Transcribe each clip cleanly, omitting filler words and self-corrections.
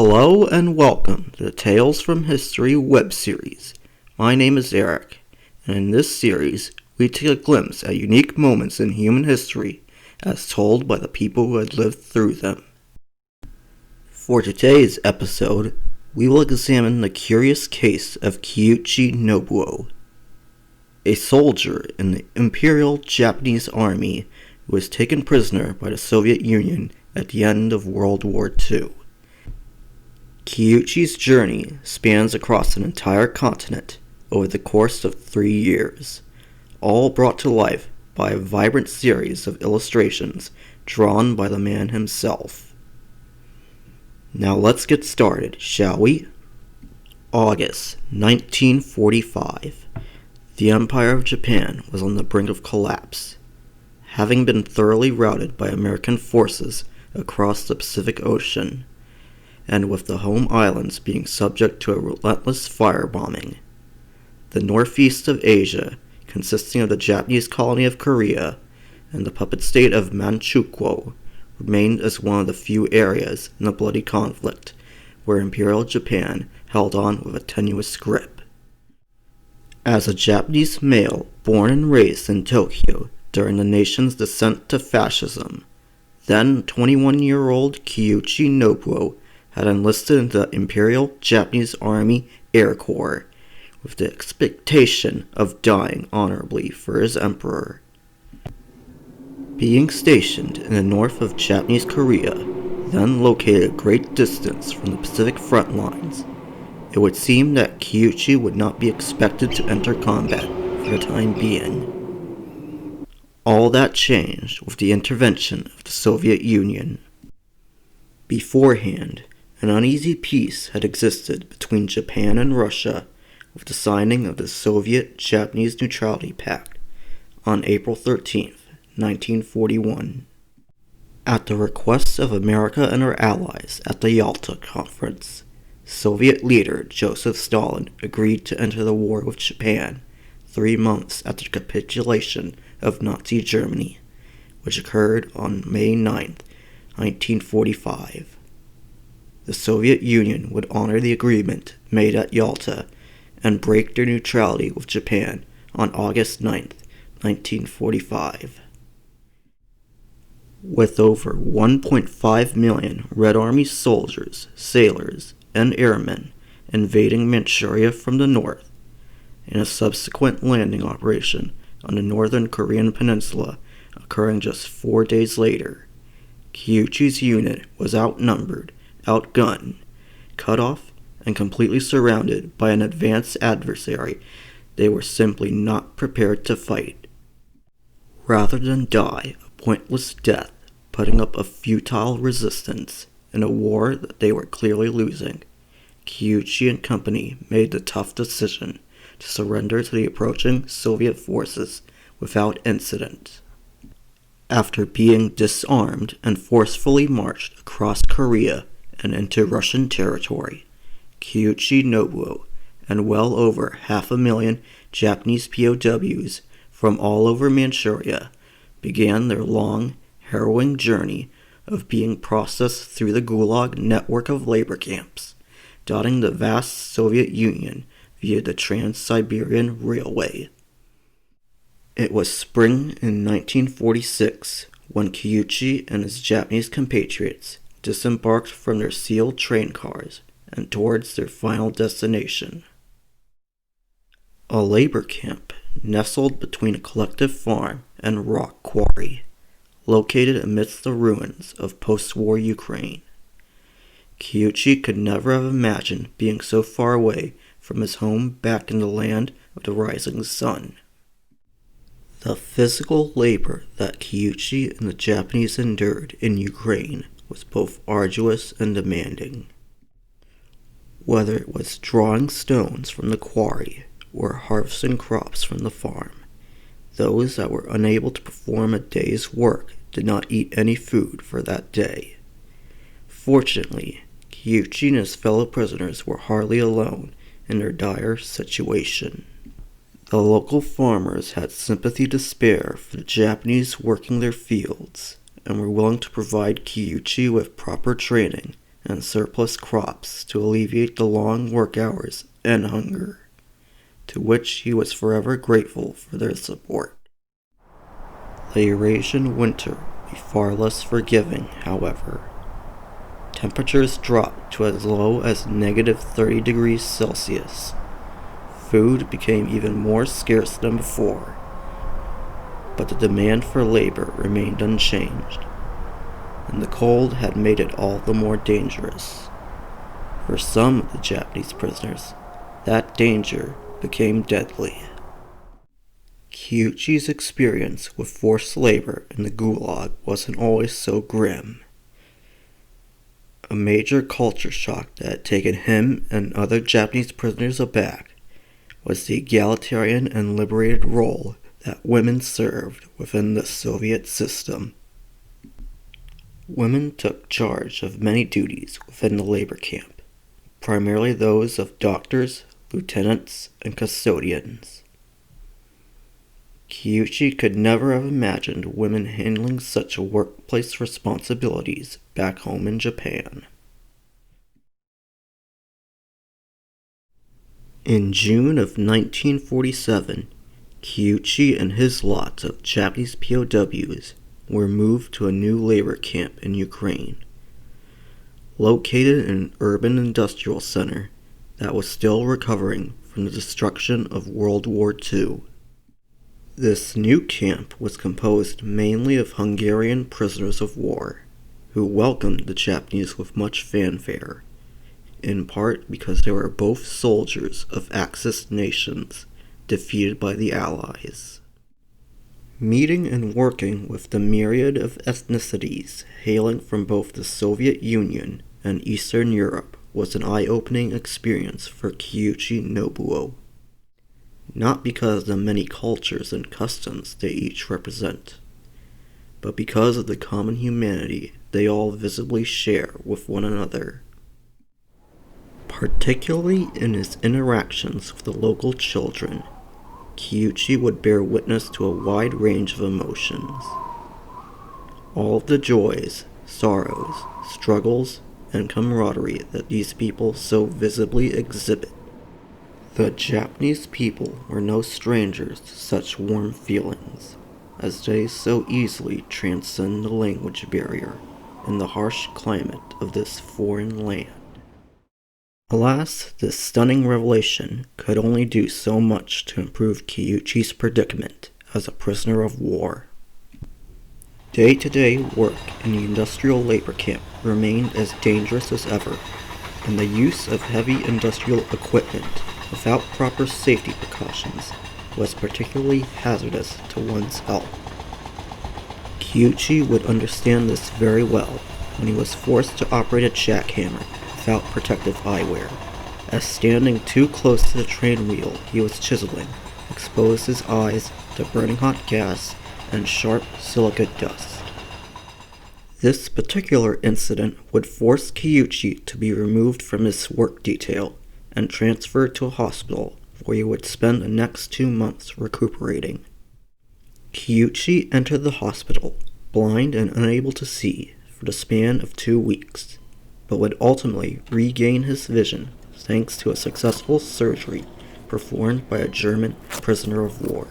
Hello and welcome to the Tales from History web series. My name is Eric, and in this series, we take a glimpse at unique moments in human history as told by the people who had lived through them. For today's episode, we will examine the curious case of Kiuchi Nobuo, a soldier in the Imperial Japanese Army who was taken prisoner by the Soviet Union at the end of World War II. Kiuchi's journey spans across an entire continent over the course of 3 years, all brought to life by a vibrant series of illustrations drawn by the man himself. Now let's get started, shall we? August 1945. The Empire of Japan was on the brink of collapse, having been thoroughly routed by American forces across the Pacific Ocean, and with the home islands being subject to a relentless firebombing. The northeast of Asia, consisting of the Japanese colony of Korea and the puppet state of Manchukuo, remained as one of the few areas in the bloody conflict where Imperial Japan held on with a tenuous grip. As a Japanese male born and raised in Tokyo during the nation's descent to fascism, then 21-year-old Kiuchi Nobuo had enlisted into the Imperial Japanese Army Air Corps with the expectation of dying honorably for his emperor. Being stationed in the north of Japanese Korea, then located a great distance from the Pacific front lines, it would seem that Kiuchi would not be expected to enter combat for the time being. All that changed with the intervention of the Soviet Union. Beforehand, an uneasy peace had existed between Japan and Russia with the signing of the Soviet-Japanese Neutrality Pact on April 13, 1941. At the request of America and her allies at the Yalta Conference, Soviet leader Joseph Stalin agreed to enter the war with Japan 3 months after the capitulation of Nazi Germany, which occurred on May 9, 1945. The Soviet Union would honor the agreement made at Yalta and break their neutrality with Japan on August 9, 1945. With over 1.5 million Red Army soldiers, sailors, and airmen invading Manchuria from the north, in a subsequent landing operation on the northern Korean peninsula occurring just 4 days later, Kiuchi's unit was outnumbered, outgunned, cut off, and completely surrounded by an advanced adversary they were simply not prepared to fight. Rather than die a pointless death putting up a futile resistance in a war that they were clearly losing, Kiuchi and company made the tough decision to surrender to the approaching Soviet forces without incident. After being disarmed and forcefully marched across Korea and into Russian territory, Kiuchi Nobuo and well over 500,000 Japanese POWs from all over Manchuria began their long, harrowing journey of being processed through the Gulag network of labor camps, dotting the vast Soviet Union via the Trans-Siberian Railway. It was spring in 1946 when Kiuchi and his Japanese compatriots disembarked from their sealed train cars and towards their final destination. A labor camp nestled between a collective farm and rock quarry, located amidst the ruins of post-war Ukraine. Kiuchi could never have imagined being so far away from his home back in the land of the rising sun. The physical labor that Kiuchi and the Japanese endured in Ukraine was both arduous and demanding. Whether it was drawing stones from the quarry or harvesting crops from the farm, those that were unable to perform a day's work did not eat any food for that day. Fortunately, Kiuchi and his fellow prisoners were hardly alone in their dire situation. The local farmers had sympathy to spare for the Japanese working their fields, and were willing to provide Kiuchi with proper training and surplus crops to alleviate the long work hours and hunger, to which he was forever grateful for their support. The Eurasian winter would be far less forgiving, however. Temperatures dropped to as low as negative 30 degrees Celsius. Food became even more scarce than before, but the demand for labor remained unchanged, and the cold had made it all the more dangerous. For some of the Japanese prisoners, that danger became deadly. Kiuchi's experience with forced labor in the Gulag wasn't always so grim. A major culture shock that had taken him and other Japanese prisoners aback was the egalitarian and liberated role that women served within the Soviet system. Women took charge of many duties within the labor camp, primarily those of doctors, lieutenants, and custodians. Kiuchi could never have imagined women handling such workplace responsibilities back home in Japan. In June of 1947, Kiuchi and his lot of Japanese POWs were moved to a new labor camp in Ukraine, located in an urban industrial center that was still recovering from the destruction of World War II. This new camp was composed mainly of Hungarian prisoners of war, who welcomed the Japanese with much fanfare, in part because they were both soldiers of Axis nations defeated by the Allies. Meeting and working with the myriad of ethnicities hailing from both the Soviet Union and Eastern Europe was an eye-opening experience for Kiuchi Nobuo. Not because of the many cultures and customs they each represent, but because of the common humanity they all visibly share with one another. Particularly in his interactions with the local children, Kiuchi would bear witness to a wide range of emotions. All of the joys, sorrows, struggles, and camaraderie that these people so visibly exhibit. The Japanese people were no strangers to such warm feelings, as they so easily transcend the language barrier in the harsh climate of this foreign land. Alas, this stunning revelation could only do so much to improve Kiuchi's predicament as a prisoner of war. Day-to-day work in the industrial labor camp remained as dangerous as ever, and the use of heavy industrial equipment without proper safety precautions was particularly hazardous to one's health. Kiuchi would understand this very well when he was forced to operate a jackhammer without protective eyewear, as standing too close to the train wheel he was chiseling exposed his eyes to burning hot gas and sharp silica dust. This particular incident would force Kiuchi to be removed from his work detail and transferred to a hospital where he would spend the next 2 months recuperating. Kiuchi entered the hospital, blind and unable to see, for the span of 2 weeks, but would ultimately regain his vision thanks to a successful surgery performed by a German prisoner of war.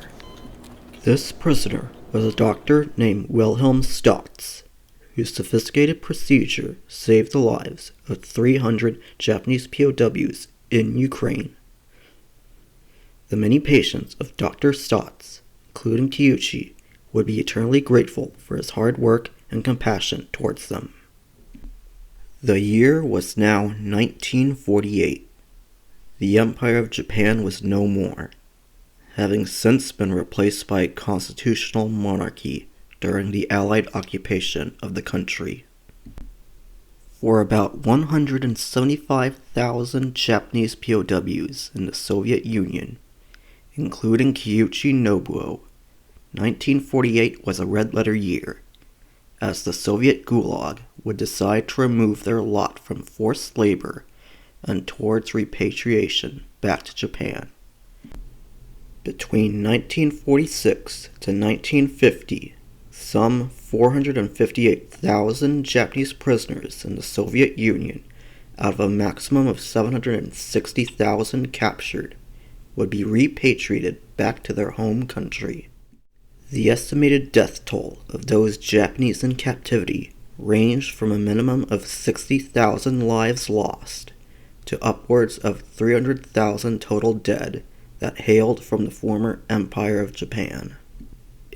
This prisoner was a doctor named Wilhelm Stotz, whose sophisticated procedure saved the lives of 300 Japanese POWs in Ukraine. The many patients of Dr. Stotz, including Kiuchi, would be eternally grateful for his hard work and compassion towards them. The year was now 1948. The Empire of Japan was no more, having since been replaced by a constitutional monarchy during the Allied occupation of the country. For about 175,000 Japanese POWs in the Soviet Union, including Kiuchi Nobuo, 1948 was a red-letter year, as the Soviet Gulag would decide to remove their lot from forced labor and towards repatriation back to Japan. Between 1946 to 1950, Some 458,000 Japanese prisoners in the Soviet Union, out of a maximum of 760,000 captured, would be repatriated back to their home country. The estimated death toll of those Japanese in captivity ranged from a minimum of 60,000 lives lost to upwards of 300,000 total dead that hailed from the former Empire of Japan.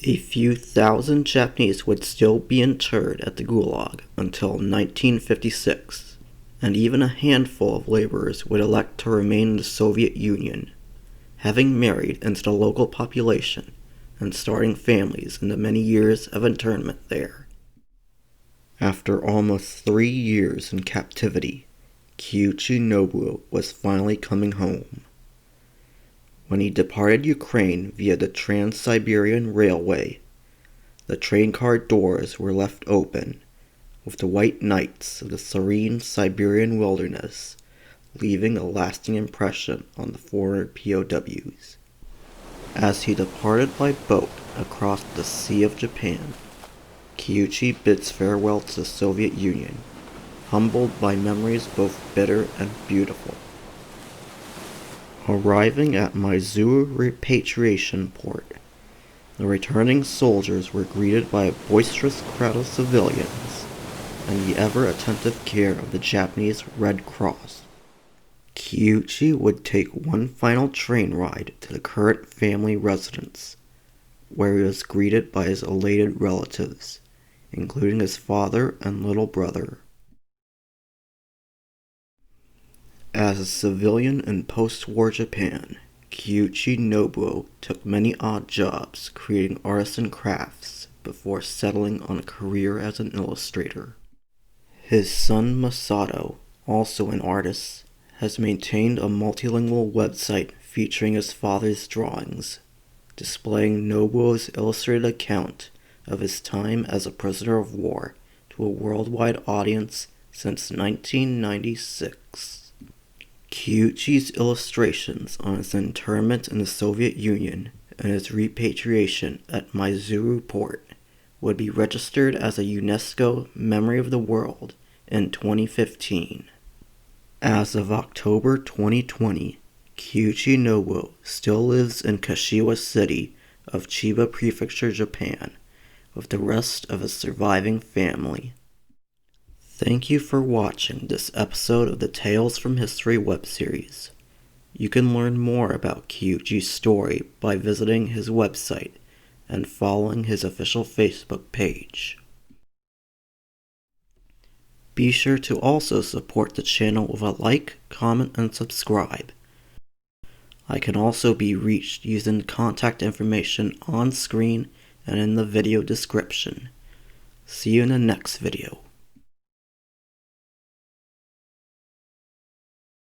A few thousand Japanese would still be interred at the Gulag until 1956, and even a handful of laborers would elect to remain in the Soviet Union, having married into the local population and starting families in the many years of internment there. After almost 3 years in captivity, Kiuchi Nobuo was finally coming home. When he departed Ukraine via the Trans-Siberian Railway, the train car doors were left open, with the white nights of the serene Siberian wilderness leaving a lasting impression on the former POWs. As he departed by boat across the Sea of Japan, Kiuchi bids farewell to the Soviet Union, humbled by memories both bitter and beautiful. Arriving at Maizuru repatriation port, the returning soldiers were greeted by a boisterous crowd of civilians and the ever-attentive care of the Japanese Red Cross. Kiuchi would take one final train ride to the current family residence, where he was greeted by his elated relatives, including his father and little brother. As a civilian in post-war Japan, Kiuchi Nobuo took many odd jobs creating artisan crafts before settling on a career as an illustrator. His son Masato, also an artist, has maintained a multilingual website featuring his father's drawings, displaying Nobuo's illustrated account of his time as a prisoner of war to a worldwide audience since 1996. Kiuchi's illustrations on his internment in the Soviet Union and his repatriation at Maizuru port would be registered as a UNESCO Memory of the World in 2015. As of October 2020, Kiuchi Nobuo still lives in Kashiwa City of Chiba Prefecture, Japan, with the rest of his surviving family. Thank you for watching this episode of the Tales from History webseries. You can learn more about Kiuchi's story by visiting his website and following his official Facebook page. Be sure to also support the channel with a like, comment, and subscribe. I can also be reached using the contact information on screen and in the video description. See you in the next video.